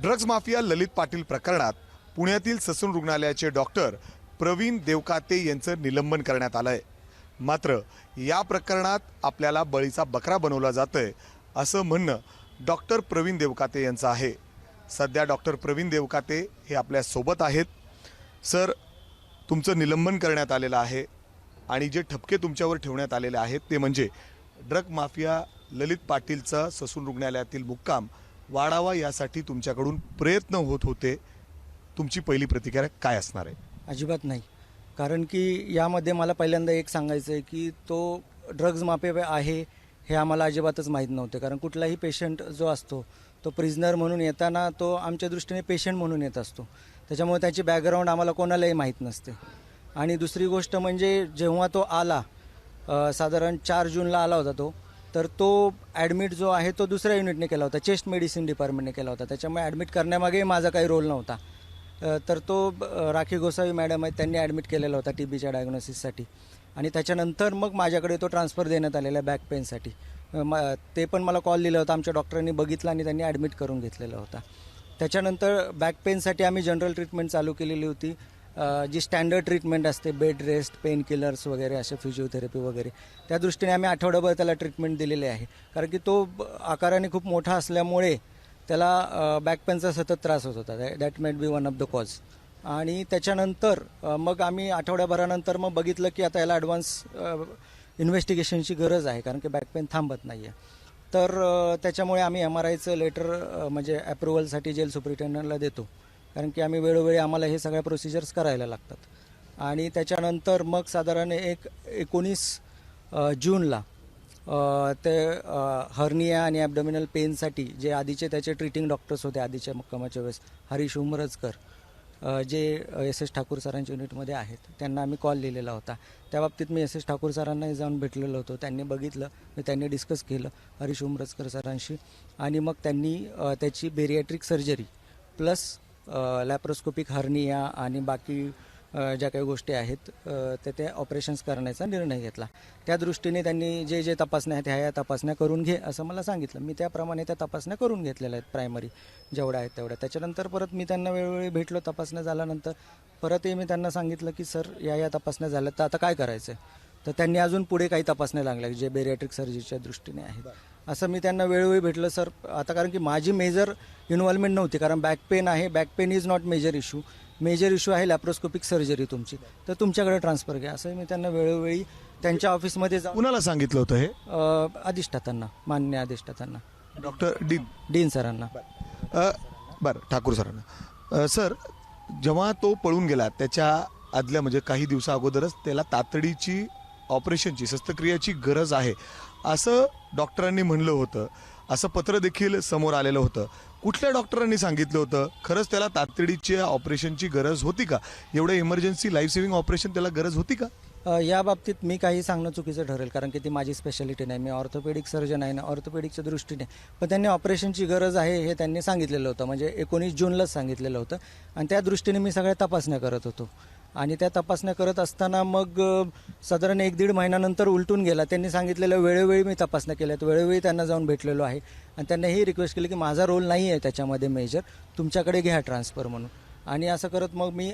Drugs mafia ललित पाटील प्रकरणात पुण्यातील Sassoon रुग्णालयाचे डॉक्टर प्रवीण देवकाते यांचं निलंबन करण्यात आलंय। मात्र या प्रकरणात आपल्याला बळीचा बकरा बनवला जातोय असं म्हणणं डॉक्टर प्रवीण देवकाते यांचं आहे। सध्या डॉक्टर प्रवीण देवकाते हे आपल्या सोबत आहेत। सर, तुमचं निलंबन करण्यात आलेलं आहे आणि जे ठपके तुमच्यावर ठेवण्यात आलेले आहेत ते म्हणजे ड्रग माफिया ललित पाटीलचा ससून रुग्णालयातील मुक्काम वाढावा यासाठी तुमच्याकडून प्रयत्न होत होते। तुमची पहिली प्रतिक्रिया काय असणार आहे? अजिबात नाही, कारण की यामध्ये मला पहिल्यांदा एक सांगायचं आहे की तो ड्रग्ज माफिया आहे हे आम्हाला अजिबातच माहीत नव्हते। कारण कुठलाही पेशंट जो असतो तो प्रिझनर म्हणून येताना तो आमच्या दृष्टीने पेशंट म्हणून येत असतो, त्याच्यामुळे त्याची बॅकग्राऊंड आम्हाला कोणालाही माहीत नसते। आणि दुसरी गोष्ट म्हणजे जेव्हा तो आला साधारण 4 जूनला आला होता तर तो ॲडमिट जो आहे तो दुसऱ्या युनिटने केला होता, चेस्ट मेडिसिन डिपार्टमेंटने केला होता। त्याच्यामुळे ॲडमिट करण्यामागे माझा काही रोल नव्हता। तर तो राखी गोसावी मॅडम आहेत, त्यांनी ॲडमिट केलेला होता TBच्या डायग्नोसिससाठी आणि त्याच्यानंतर मग माझ्याकडे तो ट्रान्सफर देण्यात आलेला आहे बॅक पेनसाठी। ते पण मला कॉल दिला होता, आमच्या डॉक्टरांनी बघितला आणि त्यांनी ॲडमिट करून घेतलेला होता। त्याच्यानंतर बॅक पेनसाठी आम्ही जनरल ट्रीटमेंट चालू केलेली होती, जी स्टँडर्ड ट्रीटमेंट असते, बेड रेस्ट, पेन किलर्स वगैरे, असे फिजिओथेरपी वगैरे, त्या दृष्टीने आम्ही आठवड्याभर त्याला ट्रीटमेंट दिलेली आहे। कारण की तो आकाराने खूप मोठा असल्यामुळे त्याला बॅक पेनचा सतत त्रास होत होता। That might be one of the cause. आणि त्याच्यानंतर मग आम्ही आठवड्याभरानंतर मग बघितलं की आता याला ॲडव्हान्स इन्व्हेस्टिगेशनची गरज आहे, कारण की बॅक पेन थांबत नाही आहे। तर त्याच्यामुळे आम्ही MRIचं लेटर म्हणजे अप्रुव्हलसाठी जेल सुपरिटेंडंटला देतो, कारण की आम्ही वेळोवेळी आम्हाला हे सगळ्या प्रोसिजर्स करायला लागतात। आणि त्याच्यानंतर मग साधारण 19 जूनला ते हर्निया आणि ॲबडोमिनल पेनसाठी जे आधीचे त्याचे ट्रीटिंग डॉक्टर्स होते आधीच्या मुक्कामाच्या वेळेस, हरीश उमरजकर, जे SS ठाकूर सरांच्या युनिटमध्ये आहेत, त्यांना आम्ही कॉल लिहिलेला होता। त्या बाबतीत मी SS ठाकूर सरांनाही जाऊन भेटलेलो होतो, त्यांनी बघितलं, त्यांनी डिस्कस केलं हरीश उमरजकर सरांशी आणि मग त्यांनी त्याची bariatric surgery plus laparoscopic hernia आणि बाकी ज्या काही गोष्टी आहेत ते ऑपरेशन्स करण्याचा निर्णय घेतला। त्या दृष्टीने त्यांनी जे जे तपासण्या आहेत ह्या तपासण्या करून घे असं मला सांगितलं। मी त्याप्रमाणे त्या तपासण्या करून घेतलेल्या आहेत, प्रायमरी जेवढ्या आहेत तेवढ्या। त्याच्यानंतर परत मी त्यांना वेळोवेळी भेटलो, तपासण्या झाल्यानंतर परतही मी त्यांना सांगितलं की सर या तपासण्या झाल्या तर आता काय करायचं आहे। तर त्यांनी अजून पुढे काही तपासण्या लागल्या जे बेरियाट्रिक सर्जरीच्या दृष्टीने आहेत, असं मी त्यांना वेळोवेळी भेटलं सर आता, कारण की माझी मेजर इन्व्हॉल्वमेंट नव्हती, कारण बॅक पेन आहे, back pain is not major issue, major issue आहे लॅप्रोस्कोपिक सर्जरी तुमची, तर तुमच्याकडे ट्रान्सफर घ्या असं मी त्यांना वेळोवेळी त्यांच्या ऑफिसमध्ये जाऊन कुणाला सांगितलं होतं हे? अधिष्ठातांना, मान्य अधिष्ठातांना, डॉक्टर डीन सरांना। बरं, ठाकूर सरांना। सर, जेव्हा तो पळून गेला त्याच्या आदल्या म्हणजे काही दिवसा अगोदरच त्याला तातडीची ऑपरेशनची शस्त्रक्रियेची गरज आहे असं डॉक्टरांनी म्हणलं होतं, असं पत्र देखील समोर आलेलं होतं। कुठल्या डॉक्टरांनी सांगितलं होतं? खरंच त्याला तातडीच्या ऑपरेशनची गरज होती का? एवढं इमर्जन्सी लाईफ सेव्हिंग ऑपरेशन त्याला गरज होती का? या बाबतीत मी काही सांगणं चुकीचं ठरेल, कारण की ती माझी स्पेशालिटी नाही, मी ऑर्थोपेडिक सर्जन आहे ना, ऑर्थोपेडिकच्या दृष्टीने। पण त्यांनी ऑपरेशनची गरज आहे हे त्यांनी सांगितलेलं होतं, म्हणजे 19 जूनलाच सांगितलेलं होतं आणि त्या दृष्टीने मी सगळ्या तपासण्या करत होतो। आणि त्या तपासण्या करत असताना मग साधारण 1-1.5 महिन्यानंतर उलटून गेला। त्यांनी सांगितलेलं वेळोवेळी मी तपासण्या केल्यात, वेळोवेळी त्यांना जाऊन भेटलेलो आहे आणि त्यांना ही रिक्वेस्ट केली की माझा रोल नाही आहे त्याच्यामध्ये मेजर, तुमच्याकडे घ्या ट्रान्सफर म्हणून। आणि असं करत मग मी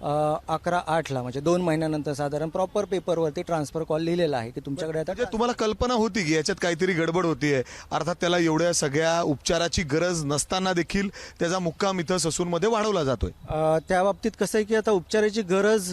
11/8ला म्हणजे 2 महिन्यानंतर साधारण प्रॉपर पेपरवरती ट्रान्सफर कॉल लिहिलेला आहे की तुमच्याकडे आता। तुम्हाला कल्पना होती की याच्यात काहीतरी गडबड होतीये, अर्थात त्याला एवढ्या सगळ्या उपचाराची गरज नसताना देखील त्याचा मुक्काम इथं ससूनमध्ये वाढवला जातोय? त्या बाबतीत कसं आहे की आता उपचाराची गरज,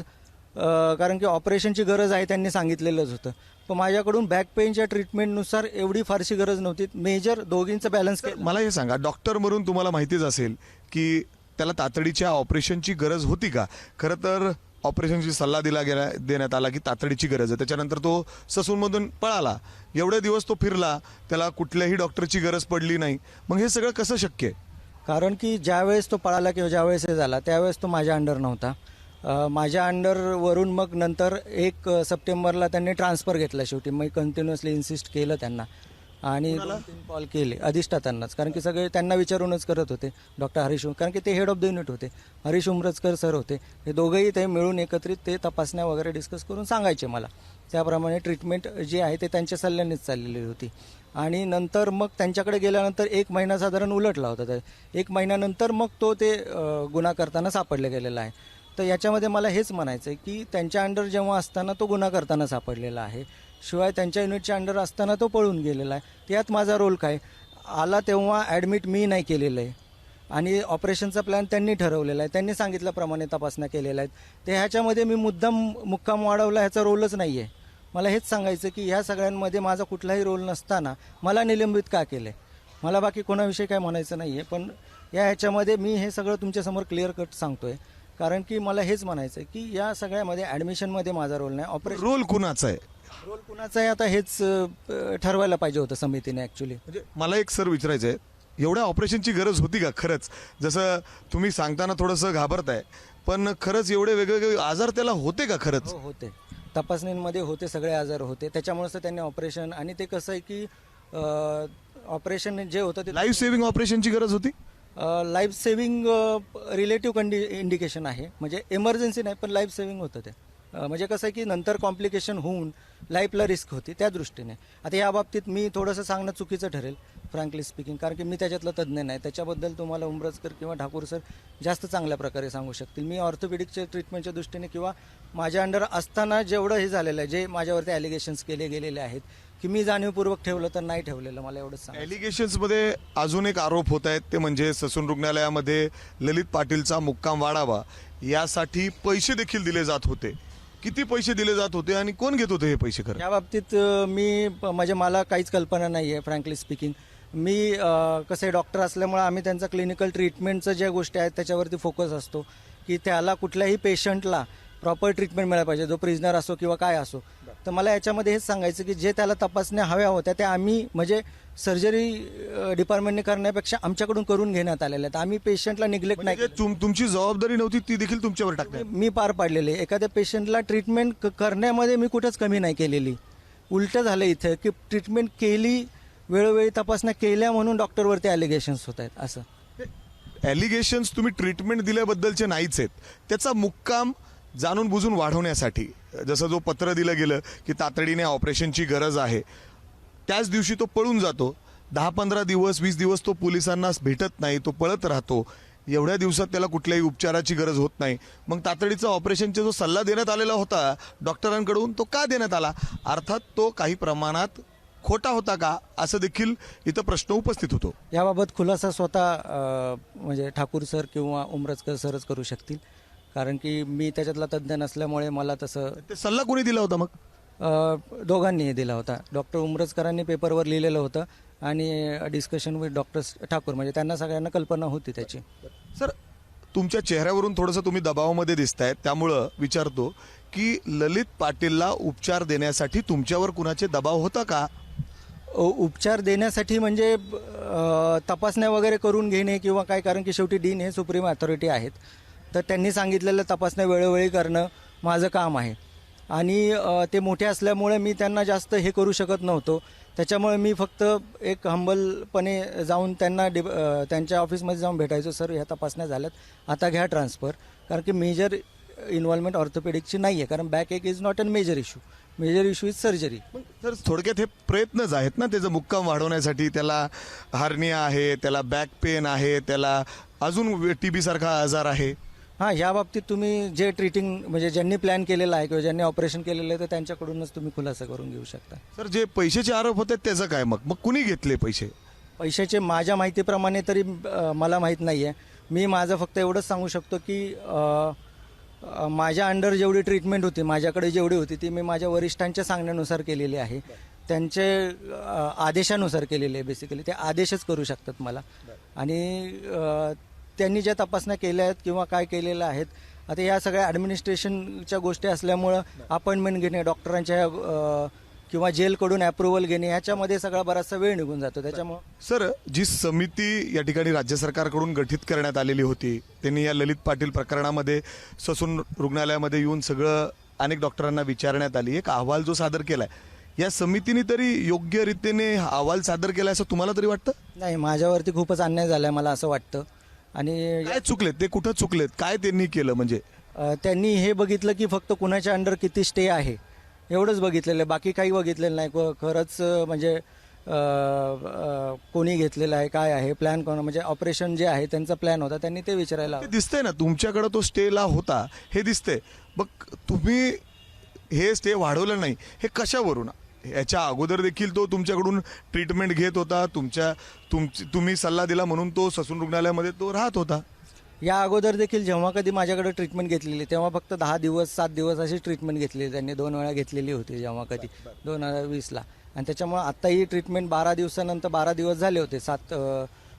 कारण की ऑपरेशनची गरज आहे त्यांनी सांगितलेलंच होतं, पण माझ्याकडून बॅक पेनच्या ट्रीटमेंटनुसार एवढी फारशी गरज नव्हती। मेजर दोघींचं बॅलन्स मला हे सांगा, डॉक्टर म्हणून तुम्हाला माहितीच असेल की त्याला तातडीच्या ऑपरेशनची गरज होती का? खरं तर ऑपरेशनची सल्ला देण्यात आला की तातडीची गरज आहे, त्याच्यानंतर तो ससूनमधून पळाला, एवढे दिवस तो फिरला, त्याला कुठल्याही डॉक्टरची गरज पडली नाही, मग हे सगळं कसं शक्य आहे? कारण की ज्यावेळेस तो पळाला किंवा ज्यावेळेस हे झाला त्यावेळेस तो माझ्या अंडर नव्हता। माझ्या अंडरवरून मग नंतर 1 सप्टेंबरला त्यांनी ट्रान्सफर घेतला। शेवटी मी कंटिन्युअसली इन्सिस्ट केलं त्यांना, आणि 2-3 कॉल केले अधिष्ठातांनाच, कारण की सगळे त्यांना विचारूनच करत होते. डॉक्टर हरीश कारण की ते हेड ऑफ द युनिट होते, हरीश उमरजकर सर होते. हे दोघंही ते मिळून एकत्रित ते तपासण्या वगैरे डिस्कस करून सांगायचे मला. त्याप्रमाणे ट्रीटमेंट जी आहे ते त्यांच्या सल्ल्यानेच चाललेली होती. आणि नंतर मग त्यांच्याकडे गेल्यानंतर 1 महिना साधारण उलटला होता. तर 1 महिन्यानंतर मग तो ते गुन्हा करताना सापडले गेलेला आहे. तर याच्यामध्ये मला हेच म्हणायचं आहे की त्यांच्या अंडर जेव्हा असताना तो गुन्हा करताना सापडलेला आहे, शिवाय त्यांच्या युनिटच्या अंडर असताना तो पळून गेलेला आहे. त्यात माझा रोल काय? आला तेव्हा ॲडमिट मी नाही केलेलं आहे आणि ऑपरेशनचा प्लॅन त्यांनी ठरवलेला आहे, त्यांनी सांगितल्याप्रमाणे तपासण्या केलेल्या आहेत. ते ह्याच्यामध्ये मी मुक्काम वाढवला ह्याचा रोलच नाही आहे. मला हेच सांगायचं की ह्या सगळ्यांमध्ये माझा कुठलाही रोल नसताना मला निलंबित का केलं आहे? मला बाकी कोणाविषयी काय म्हणायचं नाही आहे, पण ह्याच्यामध्ये मी हे सगळं तुमच्यासमोर क्लिअर कट सांगतो आहे, कारण की मला हेच म्हणायचं आहे की या सगळ्यामध्ये ॲडमिशनमध्ये माझा रोल नाही. ऑपरेशन रोल कुणाचा आहे? रोल कुणाचा आहे आता हेच ठरवायला पाहिजे होतं समितीने ॲक्च्युली. म्हणजे मला एक सर विचारायचं आहे, एवढ्या ऑपरेशनची गरज होती का खरंच? जसं तुम्ही सांगताना थोडंसं घाबरताय, पण खरंच एवढे वेगवेगळे आजार त्याला होते का खरंच? हो, होते. तपासणींमध्ये होते, सगळे आजार होते. त्याच्यामुळेच तर त्यांनी ऑपरेशन, आणि ते कसं आहे की ऑपरेशन जे होतं ते लाईफ सेव्हिंग ऑपरेशनची गरज होती? लाईफ सेव्हिंग रिलेटिव्ह इंडिकेशन आहे, म्हणजे इमर्जन्सी नाही, पण लाईफ सेव्हिंग होतं ते. म्हणजे कसं आहे की नंतर कॉम्प्लिकेशन होऊन लाईफला रिस्क होती त्या दृष्टीने. आता या बाबतीत मी थोडंसं सांगणं चुकीचं ठरेल फ्रँकली स्पीकिंग, कारण की मी त्याच्यातलं तज्ज्ञ नाही. त्याच्याबद्दल तुम्हाला उमरजकर किंवा ठाकूर सर जास्त चांगल्या प्रकारे सांगू शकतील. मी ऑर्थोपेडिकच्या ट्रीटमेंटच्या दृष्टीने किंवा माझ्या अंडर असताना जेवढं हे झालेलं आहे, जे माझ्यावरती ॲलिगेशन्स केले गेलेले आहेत की मी जाणीवपूर्वक ठेवलं तर नाही ठेवलेलं, मला एवढंच सांग. ॲलिगेशन्समध्ये अजून एक आरोप होत आहेत, ते म्हणजे ससून रुग्णालयामध्ये ललित पाटीलचा मुक्काम वाढावा यासाठी पैसे देखील दिले जात होते. किती पैसे दिले जात होते आणि कोण घेत होते हे पैसे? खरं या बाबतीत म्हणजे मला काहीच कल्पना नाही आहे फ्रँकली स्पीकिंग. मी कसं आहे, डॉक्टर असल्यामुळे आम्ही त्यांचा क्लिनिकल ट्रीटमेंटचं ज्या गोष्टी आहेत त्याच्यावरती फोकस असतो की त्याला कुठल्याही पेशंटला प्रॉपर ट्रीटमेंट मिळायला पाहिजे, जो प्रिझनर असो किंवा काय असो. तर मला याच्यामध्ये हेच सांगायचं की जे त्याला तपासण्या हव्या होत्या त्या आम्ही म्हणजे सर्जरी डिपार्टमेंटने करण्यापेक्षा आमच्याकडून करून घेण्यात आलेल्या आहेत. आम्ही पेशंटला निग्लेक्ट नाही म्हणजे तुमची जबाबदारी नव्हती ती देखील तुमच्यावर टाकली? मी पार पाडलेले. एखाद्या पेशंटला ट्रीटमेंट करण्यामध्ये मी कुठंच कमी नाही केलेली. उलटं झालं इथं की ट्रीटमेंट केली, वेळोवेळी तपासण्या केल्या म्हणून डॉक्टरवरती ॲलिगेशन्स होत आहेत. असं ॲलिगेशन्स तुम्ही ट्रीटमेंट दिल्याबद्दलचे नाहीच आहेत, त्याचा मुक्काम जाणून बुजून वाढवण्यासाठी जसं जो पत्र दिलं गेलं की तातडीने ऑपरेशनची गरज आहे, त्याच दिवशी तो पळून जातो. 10-15 दिवस 20 दिवस तो पोलिसांना भेटत नाही, तो पळत राहतो. एवढ्या दिवसात त्याला कुठल्याही उपचाराची गरज होत नाही. मग तातडीचा ऑपरेशनचा जो सल्ला देण्यात आलेला होता डॉक्टरांकडून तो का देण्यात आला? अर्थात तो काही प्रमाणात खोटा होता का, असं देखील इथं प्रश्न उपस्थित होतो. याबाबत खुलासा स्वतः म्हणजे ठाकूर सर किंवा उमरजकर सरच करू शकतील, कारण की मी त्याच्यातला तज्ज्ञ नसल्यामुळे मला तसं. ते सल्ला कोणी दिला होता मग? दोघांनीही दिला होता. डॉक्टर उमरजकरांनी पेपरवर लिहिलेलं होतं आणि डिस्कशन विथ डॉक्टर ठाकूर, म्हणजे त्यांना सगळ्यांना कल्पना होती त्याची. सर, तुमच्या चेहऱ्यावरून थोडंसं तुम्ही दबावामध्ये दिसतायत, त्यामुळं विचारतो की ललित पाटीलला उपचार देण्यासाठी तुमच्यावर कुणाचे दबाव होता का? उपचार देण्यासाठी म्हणजे तपासण्या वगैरे करून घेणे किंवा काय, कारण की शेवटी डीन हे सुप्रीम अथॉरिटी आहेत. तर त्यांनी सांगितलेलं तपासण्या वेळोवेळी करणं माझं काम आहे आणि ते मोठे असल्यामुळे मी त्यांना जास्त हे करू शकत नव्हतो. त्याच्यामुळे मी फक्त एक हंबलपणे जाऊन त्यांना त्यांच्या ऑफिसमध्ये जाऊन भेटायचो, सर ह्या तपासण्या झाल्यात, आता घ्या ट्रान्सफर, कारण की मेजर इन्व्हॉल्वमेंट ऑर्थोपेडिकची नाही आहे, कारण backache is not an major issue. Major issue is surgery. तर थोडक्यात हे प्रयत्नच आहेत ना त्याचं मुक्काम वाढवण्यासाठी. त्याला हार्निया आहे, त्याला बॅक पेन आहे, त्याला अजून TB सारखा आजार आहे. हां, या बाबतीत तुम्ही जे ट्रीटिंग म्हणजे ज्यांनी प्लॅन केलेला आहे किंवा ज्यांनी ऑपरेशन केलेलं आहे तर त्यांच्याकडूनच तुम्ही खुलासा करून घेऊ शकता. सर, जे पैशाचे आरोप होते त्याचं काय? मग कुणी घेतले पैसे? पैशाचे माझ्या माहितीप्रमाणे तरी मला माहीत नाही आहे. मी माझं फक्त एवढंच सांगू शकतो की माझ्या अंडर जेवढी ट्रीटमेंट होती, माझ्याकडे जेवढी होती ती मी माझ्या वरिष्ठांच्या सांगण्यानुसार केलेली आहे, त्यांचे आदेशानुसार केलेले आहे. बेसिकली ते आदेशच करू शकतात मला. आणि त्यांनी ज्या तपासण्या केल्या आहेत किंवा काय केलेल्या आहेत, आता या सगळ्या ॲडमिनिस्ट्रेशनच्या गोष्टी असल्यामुळं अपॉइंटमेंट घेणे, डॉक्टरांच्या किंवा जेलकडून अप्रुव्हल घेणे, ह्याच्यामध्ये सगळा बराचसा वेळ निघून जातो. त्याच्यामुळं सर, जी समिती या ठिकाणी राज्य सरकारकडून गठीत करण्यात आलेली होती, त्यांनी या ललित पाटील प्रकरणामध्ये ससून रुग्णालयामध्ये येऊन सगळं अनेक डॉक्टरांना विचारण्यात आली, एक अहवाल जो सादर केलाय, या समितीने तरी योग्य रीतीने अहवाल सादर केला असं तुम्हाला तरी वाटतं? नाही, माझ्यावरती खूपच अन्याय झाला आहे मला असं वाटतं. आणि काय चुकलेत ते, कुठं चुकलेत, काय त्यांनी केलं म्हणजे? त्यांनी हे बघितलं की फक्त कुणाच्या अंडर किती स्टे आहे एवढंच बघितलेलं आहे, बाकी काही बघितलेलं नाही. खरंच म्हणजे कोणी घेतलेलं आहे, काय आहे प्लॅन, कोण म्हणजे ऑपरेशन जे आहे त्यांचा प्लॅन होता, त्यांनी ते विचारायला ते हवं. दिसतंय ना तुमच्याकडे तो स्टेला होता हे दिसतंय. मग तुम्ही हे स्टे वाढवलं नाही हे कशावरून? याच्या अगोदर देखील तो तुमच्याकडून ट्रीटमेंट घेत होता, तुम्ही सल्ला दिला म्हणून तो ससून रुग्णालयामध्ये तो राहत होता. या अगोदर देखील जेव्हा कधी माझ्याकडे ट्रीटमेंट घेतलेली तेव्हा फक्त 10 दिवस 7 दिवस अशी ट्रीटमेंट घेतलेली त्यांनी, 2 वेळा घेतलेली होती जेव्हा कधी 2020ला. आणि त्याच्यामुळे आत्ताही ट्रीटमेंट 12 दिवसानंतर 12 दिवस झाले होते, 7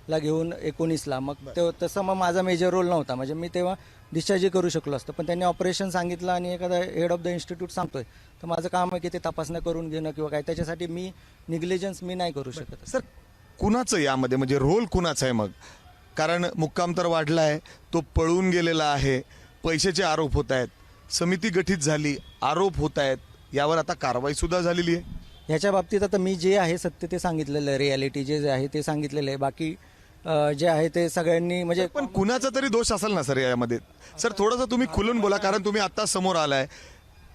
ला घेऊन 19ला. मग तसं मग माझा मेजर रोल नव्हता, म्हणजे मी तेव्हा डिस्चार्जही करू शकलो असतो. पण त्यांनी ऑपरेशन सांगितलं आणि एखादा हेड ऑफ द इन्स्टिट्यूट सांगतोय, तर माझं काम आहे की ते तपासण्या करून घेणं किंवा काय, त्याच्यासाठी मी निग्लिजन्स मी नाही करू शकत. सर कुणाचं यामध्ये म्हणजे रोल कुणाचा आहे मग? कारण मुक्काम तर वाढला आहे, तो पळून गेलेला आहे, पैशाचे आरोप होत आहेत, समिती गठीत झाली, आरोप होत आहेत, यावर आता कारवाई सुद्धा झालेली आहे. ह्याच्या बाबतीत आता मी जे आहे सत्य ते सांगितलेलं आहे, रियालिटी जे आहे ते सांगितलेलं आहे. बाकी जे आहे ते सगळ्यांनी म्हणजे पण कुणाचा तरी दोष असेल ना सर यामध्ये? सर थोडंसं तुम्ही खुलून बोला, कारण तुम्ही आता समोर आलाय.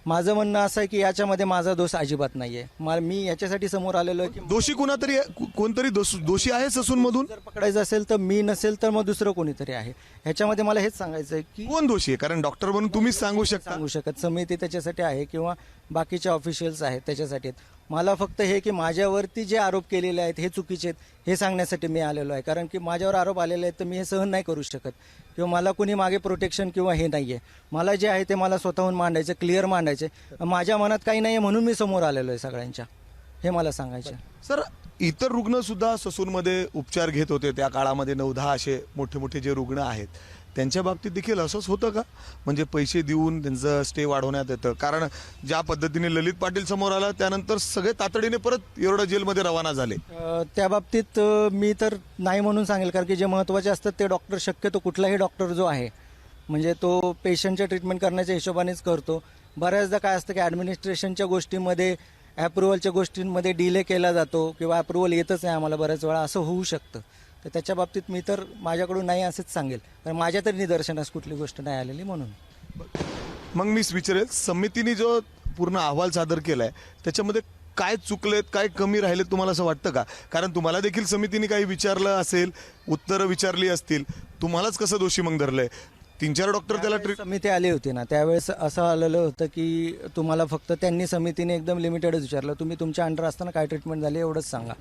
माझं म्हणणं असं आहे की याच्यामध्ये माझा दोष अजिबात नाहीये. मी याच्यासाठी समोर आलेलो आहे की दोषी कुणातरी कोणतरी दोषी आहे ससून मधून? जर पकडायचं असेल तर मी नसेल तर मग दुसरं कोणीतरी आहे. ह्याच्यामध्ये मला हेच सांगायचं आहे की कोण दोषी आहे? कारण डॉक्टर म्हणून तुम्हीच सांगू शकता. सांगू शकत, समिती त्याच्यासाठी आहे किंवा बाकीचे ऑफिशियल्स आहेत त्याच्यासाठी आहेत. मला फक्त हे की माझ्यावरती जे आरोप केलेले आहेत हे चुकीचे आहेत हे सांगण्यासाठी मी आलेलो आहे. कारण की माझ्यावर आरोप आलेले आहेत तर मी हे सहन नाही करू शकत, किंवा मला कुणी मागे प्रोटेक्शन किंवा हे नाही आहे. मला जे आहे ते मला स्वतःहून मांडायचं, क्लिअर मांडायचे. माझ्या मनात काही नाही आहे म्हणून मी समोर आलेलो आहे सगळ्यांच्या, हे मला सांगायचं. सर इतर रुग्ण सुद्धा ससूनमध्ये उपचार घेत होते त्या काळामध्ये, 9-10 असे मोठे मोठे जे रुग्ण आहेत त्यांच्या बाबतीत देखील असंच होतं का? म्हणजे पैसे देऊन त्यांचं स्टे वाढवण्यात येतं? कारण ज्या पद्धतीने ललित पाटील समोर आला त्यानंतर सगळे तातडीने परत येरवडा जेलमध्ये रवाना झाले. त्या बाबतीत मी तर नाही म्हणून सांगेल, कारण की जे महत्त्वाचे असतात ते डॉक्टर, शक्यतो कुठलाही डॉक्टर जो आहे म्हणजे तो पेशंटच्या ट्रीटमेंट करण्याच्या हिशोबानेच करतो. बऱ्याचदा काय असतं की ॲडमिनिस्ट्रेशनच्या गोष्टींमध्ये, ॲप्रुव्हलच्या गोष्टींमध्ये डिले केला जातो किंवा ॲप्रुव्हल येतच नाही आम्हाला बऱ्याच वेळा, असं होऊ शकतं. तर त्याच्या बाबतीत मी तर माझ्याकडून नाही असंच सांगेल, कारण माझ्या तरी निदर्शनास कुठली गोष्ट नाही आलेली म्हणून. मग मीच विचारेल, समितीने जो पूर्ण अहवाल सादर केलाय त्याच्यामध्ये काय चुकलेत, काय कमी राहिलेत तुम्हाला असं वाटतं का? कारण तुम्हाला देखील समितीने काही विचारलं असेल, उत्तरं विचारली असतील, तुम्हालाच कसं दोषी मग धरलंय? 3-4 डॉक्टर त्याला समिती आली होती ना, त्यावेळेस असं आलेलं होतं की तुम्हाला फक्त त्यांनी समितीने एकदम लिमिटेडच विचारलं, तुम्ही तुमच्या अंडर असताना काय ट्रीटमेंट झाली एवढंच सांगा.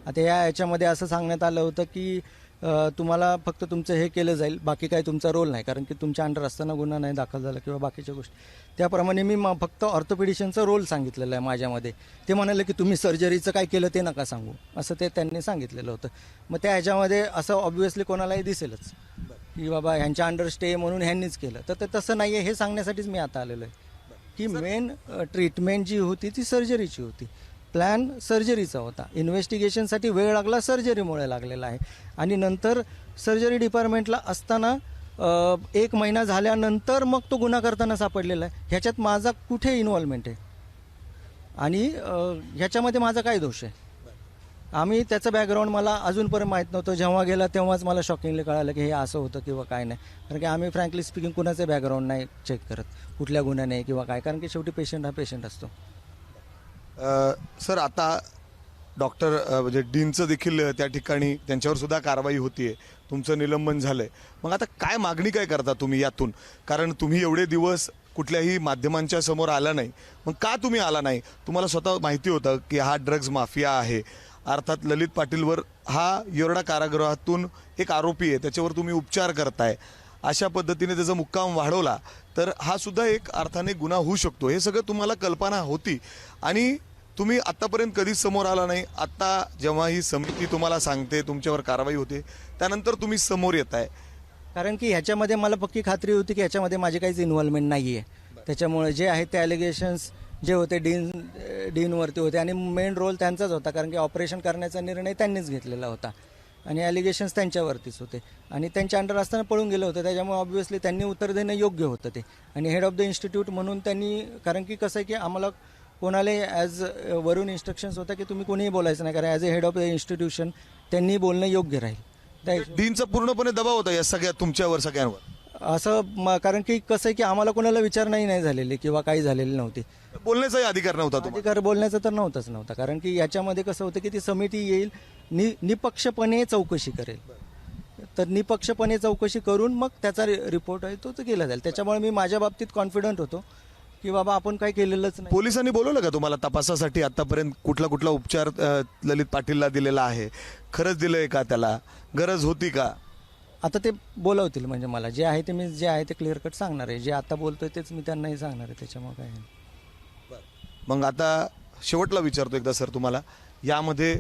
आता याच्यामध्ये असं सांगण्यात आलं होतं की तुम्हाला फक्त तुमचं हे केलं जाईल, बाकी काही तुमचा रोल नाही, कारण की तुमच्या अंडर असताना गुन्हा नाही दाखल झाला किंवा बाकीच्या गोष्टी. त्याप्रमाणे मी फक्त ऑर्थोपेडिशियनचा रोल सांगितलेला आहे माझ्यामध्ये. ते म्हणाले की तुम्ही सर्जरीचं काय केलं ते नका सांगू, असं ते त्यांनी सांगितलेलं होतं. मग त्या ह्याच्यामध्ये असं ऑब्व्हियसली कोणालाही दिसेलच की बाबा ह्यांच्या अंडर स्टे म्हणून ह्यांनीच केलं, तर ते तसं नाही आहे हे सांगण्यासाठीच मी आता आलेलो आहे की मेन ट्रीटमेंट जी होती ती सर्जरीची होती, प्लॅन सर्जरीचा होता. इन्व्हेस्टिगेशनसाठी वेळ लागला, सर्जरीमुळे लागलेला आहे. आणि नंतर सर्जरी डिपार्टमेंटला असताना 1 महिना झाल्यानंतर मग तो गुन्हा करताना सापडलेला आहे. ह्याच्यात माझा कुठे इन्व्हॉल्वमेंट आहे आणि ह्याच्यामध्ये माझा काय दोष आहे? आम्ही त्याचं बॅकग्राऊंड मला अजूनपर्यंत माहीत नव्हतं. जेव्हा गेला तेव्हाच मला शॉकिंगली कळालं की हे असं होतं किंवा काय नाही. कारण की आम्ही फ्रँकली स्पीकिंग कुणाचं बॅकग्राऊंड नाही चेक करत, कुठल्या गुन्ह्याने किंवा काय, कारण की शेवटी पेशंट हा पेशंट असतो. सर आता डॉक्टर म्हणजे डीनचं देखील त्या ठिकाणी त्यांच्यावर सुद्धा कारवाई होतीये, तुमचं निलंबन झालंय. मग आता काय मागणी काय करता तुम्ही यातून? कारण तुम्ही एवढे दिवस कुठल्याही माध्यमांच्या समोर आला नाही, मग का तुम्ही आला नाही? तुम्हाला स्वतः माहिती होतं की हा ड्रग्ज माफिया आहे, अर्थात ललित पाटीलवर हा येरवडा कारागृहातून एक आरोपी आहे, त्याच्यावर तुम्ही उपचार करताय, अशा पद्धतीने त्याचा मुक्काम वाढवला तर हा सुद्धा एक अर्थाने गुन्हा होऊ शकतो. हे सगळं तुम्हाला कल्पना होती आणि तुम्ही आत्तापर्यंत कधीच समोर आला नाही. आत्ता जेव्हा ही समिती तुम्हाला सांगते, तुमच्यावर कारवाई होते, त्यानंतर तुम्ही समोर येत आहे. कारण की ह्याच्यामध्ये मला पक्की खात्री होती की ह्याच्यामध्ये माझी काहीच इन्व्हॉल्वमेंट नाही आहे. त्याच्यामुळे जे आहे ते ॲलिगेशन्स जे होते डीनवरती होते आणि मेन रोल त्यांचाच होता, कारण की ऑपरेशन करण्याचा निर्णय त्यांनीच घेतलेला होता आणि ॲलिगेशन्स त्यांच्यावरतीच होते आणि त्यांच्या अंडर असताना पळून गेलं होतं. त्याच्यामुळे ऑब्व्हियसली त्यांनी उत्तर देणं योग्य होतं ते. आणि हेड ऑफ द इन्स्टिट्यूट म्हणून त्यांनी, कारण की कसं आहे की आम्हाला कोणाला ॲज वरून इन्स्ट्रक्शन्स होत्या की तुम्ही कोणीही बोलायचं नाही, कारण as a head of the institution त्यांनी बोलणं योग्य राहील. त्या डीनचा पूर्णपणे दबाव होता या सगळ्या तुमच्यावर सगळ्यांवर. असं कारण की कसं आहे की आम्हाला कोणाला विचारणाही नाही झालेली किंवा काही झालेली नव्हती. बोलण्याचाही अधिकार नव्हता तुम्हाला. अधिकार बोलण्याचा तर नव्हता, कारण की याच्यामध्ये कसं होतं की ती समिती येईल, निपक्षपणे चौकशी करेल. तर निपक्षपणे चौकशी करून मग त्याचा रिपोर्ट आहे तो केला जाईल. त्याच्यामुळे मी माझ्या बाबतीत कॉन्फिडंट होतो की बाबा आपण काय केलेलंच नाही. पोलिसांनी बोलवलं का तुम्हाला तपासासाठी? आतापर्यंत कुठला कुठला उपचार ललित पाटीलला दिलेला आहे? खरंच दिलंय का? त्याला गरज होती का? आता ते बोलवतील, म्हणजे मला जे आहे ते मी जे आहे ते क्लिअर कट सांगणार आहे. जे आता बोलतोय तेच मी त्यांनाही सांगणार आहे. त्याच्यामुळे काय नाही. मग आता शेवटला विचारतो एकदा सर तुम्हाला, यामध्ये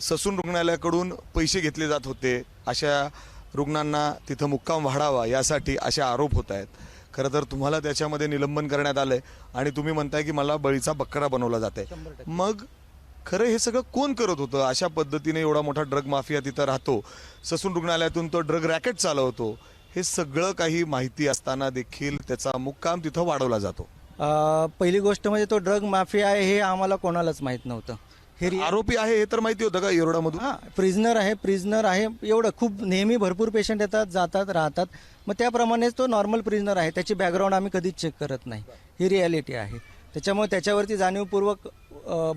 ससून रुग्णालयाकडून पैसे घेतले जात होते, अशा रुग्णांना तिथं मुक्काम वाढावा यासाठी असे आरोप होत आहेत. खरं तर तुम्हाला त्याच्यामध्ये निलंबन करण्यात आलंय आणि तुम्ही म्हणताय की मला बळीचा बकरा बनवला जातंय. 100%. मग खरं हे सगळं कोण करत होतं? अशा पद्धतीने एवढा मोठा ड्रग माफिया तिथं राहतो, ससून रुग्णालयातून तो ड्रग रॅकेट चालवतो, हे सगळं काही माहिती असताना देखील त्याचा मुक्काम तिथं वाढवला जातो. पहिली गोष्ट म्हणजे तो ड्रग माफिया आहे हे आम्हाला कोणालाच माहीत नव्हतं. हे आरोपी आहे हे तर माहिती होतं का येरवड्यामधून? हां, प्रिझनर आहे एवढं. खूप नेहमी भरपूर पेशंट येतात जातात राहतात, मग त्याप्रमाणेच तो नॉर्मल प्रिझनर आहे. त्याची बॅकग्राऊंड आम्ही कधीच चेक करत नाही. ही रिॲलिटी आहे. त्याच्यामुळे त्याच्यावरती जाणीवपूर्वक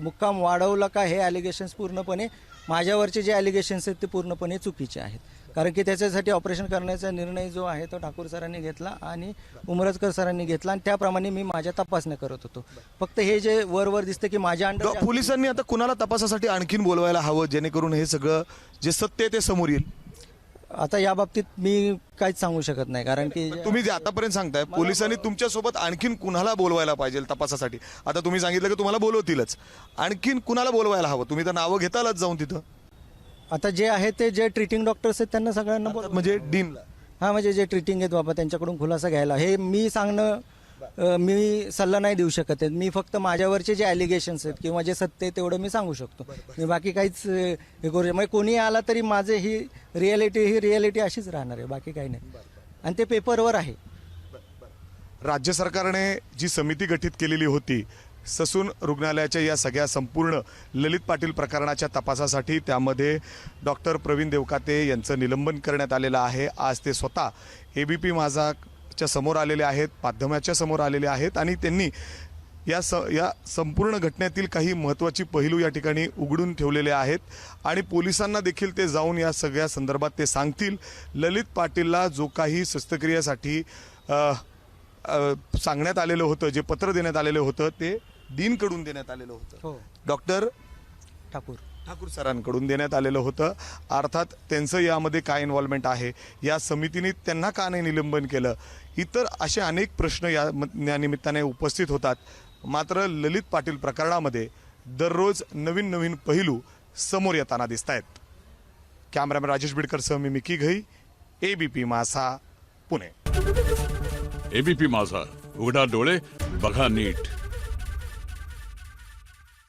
मुक्काम वाढवला का हे ॲलिगेशन्स पूर्णपणे, माझ्यावरचे जे ॲलिगेशन्स आहेत ते पूर्णपणे चुकीचे आहेत. कारण की त्याच्यासाठी ऑपरेशन करण्याचा निर्णय जो आहे तो ठाकूर सरांनी घेतला आणि उमरजकर सरांनी घेतला आणि त्याप्रमाणे मी माझ्या तपासण्या करत होतो. फक्त हे जे वर दिसतं की माझ्या अंडर पोलिसांनी आता कुणाला तपासासाठी आणखीन बोलवायला हवं, जेणेकरून हे सगळं जे सत्य आहे ते समोर येईल? आता या बाबतीत मी काहीच सांगू शकत नाही, कारण की तुम्ही जे आतापर्यंत सांगताय, पोलिसांनी तुमच्यासोबत आणखीन कुणाला बोलवायला पाहिजे तपासासाठी? आता तुम्ही सांगितलं की तुम्हाला बोलवतीलच, आणखीन कुणाला बोलवायला हवं? तुम्ही तर नावं घेतालच जाऊन तिथं. आता जे आहे ते जे ट्रीटिंग डॉक्टर्स आहेत त्यांना सगळ्यांना म्हणजे डीनला हां, म्हणजे जे ट्रीटिंग आहेत बाबा त्यांच्याकडून खुलासा घ्यायला. हे मी सांगणं मी सल्ला नाही देऊ शकत आहे. मी फक्त माझ्यावरचे जे ॲलिगेशन्स आहेत किंवा जे सत्य आहे तेवढं मी सांगू शकतो. मी बाकी काहीच हे करू म्हणजे कोणी आला तरी माझे ही रिॲलिटी अशीच राहणार आहे, बाकी काही नाही. आणि ते पेपरवर आहे. राज्य सरकारने जी समिती गठीत केलेली होती ससून रुग्णालयाच्या या सगळ्या संपूर्ण ललित पाटील प्रकरणाच्या तपासासाठी, त्यामध्ये डॉक्टर प्रवीण देवकाते यांचं निलंबन करण्यात आलेलं आहे. आज ते स्वतः ABP माझाच्या समोर आलेले आहेत, माध्यमाच्या समोर आलेले आहेत आणि त्यांनी या संपूर्ण घटनेतील काही महत्त्वाची पैलू या ठिकाणी उघडून ठेवलेले आहेत आणि पोलिसांना देखील ते जाऊन या सगळ्या संदर्भात ते सांगतील. ललित पाटीलला जो काही शस्त्रक्रियेसाठी सांगण्यात आलेलं होतं, जे पत्र देण्यात आलेलं होतं ते डीनकडून देण्यात आलेलं होतं, हो, डॉक्टर ठाकूर सरांकडून देण्यात आलेलं होतं. अर्थात त्यांचं यामध्ये काय इन्व्हॉल्वमेंट आहे, या समितीने त्यांना का नाही निलंबन केलं, इतर असे अनेक प्रश्न या निमित्ताने उपस्थित होतात. मात्र ललित पाटील प्रकरणामध्ये दररोज नवीन नवीन पैलू समोर येताना दिसत आहेत. कॅमेरामॅन राजेश बिडकरसह मी मिकी घई, ABP माझा, पुणे. ABP माझा, उघडा डोळे बघा नीट.